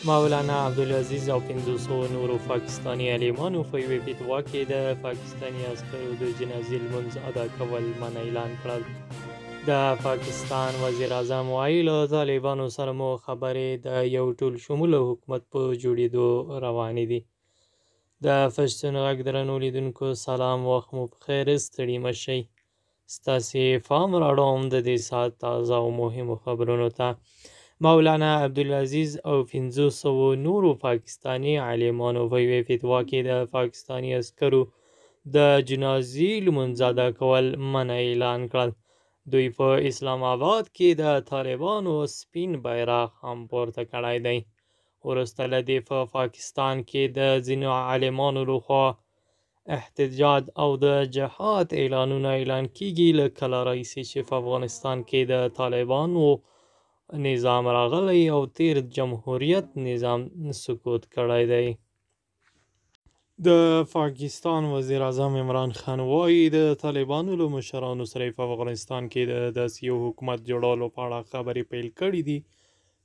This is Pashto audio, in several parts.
مولانا عبدالعزیز او 500 نورو پاکستاني عالمانو په یوې فتوا کې د پاکستاني عسکرو د جنازې لمونځ ادا کول منع اعلان کړل. د پاکستان وزیر اعظم وایي له طالبانو سره مو خبرې د یو ټول شموله حکومت په جوړېدو روانې دي. د پښتون غږ درنو لیدونکو سلام، وخت مو پخیر، ستړي مه شئ. ستاسې پام راوړم د دې ساعت تازه او مهمو خبرونو ته. مولانا عبدالعزیز او 500 نورو پاکستاني عالمانو په یوې فتوا کې د پاکستاني عسکرو د جنازې لمونځ ادا کول منع اعلان کړل. دوی په اسلام آباد کې د طالبانو سپین بیرغ هم پورته کړی دی. وروسته له دې په پاکستان کې د ځینو عالمانو لخوا احتجاج او د جهاد اعلانونه اعلان کیږي، له کله راهیسې چې په افغانستان کې د طالبانو نظام راغلی او تیر جمهوریت نظام سقوط کړی دی. د پاکستان وزیر اعظم عمران خان وایي د طالبانو له مشرانو سره په افغانستان کې د داسې یو حکومت جوړولو په اړه خبرې پیل کړي دي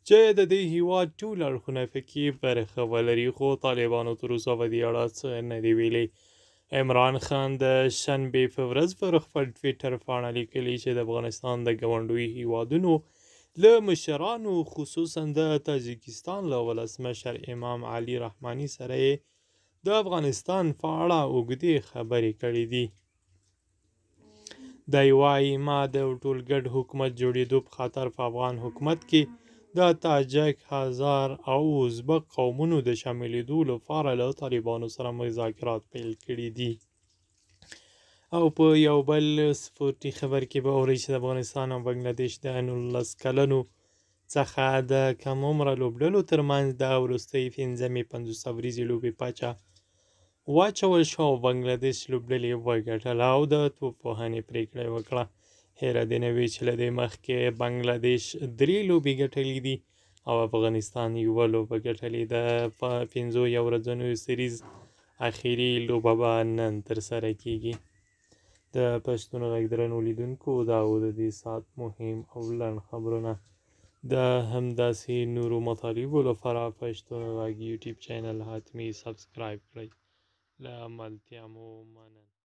چې د دې هیواد ټول اړخونه پکې برخه ولري، خو طالبانو تر اوسه په دې اړه څه نه دي ویلي. عمران خان د شنبې په ورځ پر خپل ټویټر پاڼه لیکلي چې د افغانستان د ګاونډیو هیوادونو له مشرانو، خصوصا د تاجکستان له ولسمشر امام علي رحماني سره د افغانستان په اړه اوږدې خبرې کړې دي. دی وایي ما د ټول ګډ حکومت جوړېدو په خاطر په افغان حکومت کې د تاجک، هزار او ازبک قومونو د شاملېدو لپاره له طالبانو سره مذاکرات پیل کړي دي. او په یو بل سپورټي خبر کې به اورئ چې د افغانستان او بنګلادیش د 19 کلنو څخه د کم عمره لوبډلو ترمنځ د وروستۍ 5مې 50 ورځې لوبې پاچه واچول شو او بنګلادیش لوبډلې وګټله او د توپوهنې پرېکړه یې وکړه. هیره دې نه وي چې له دې مخکې بنګلادیش 3 لوبې ګټلې دي او افغانستان 1 لوبه ګټلې ده. په 5 ورځنیو سیریز اخیري لوبه به نن ترسره کیږي. د پښتون غږ درنو لیدونکو دا و د دې ساعت مهم او لنډ خبرونه. د همداسې نورو مطالبو لپاره پښتون غږ یوټیوب چینل حتمي سبسکرایب کړئ. له ملتیا مو مننه.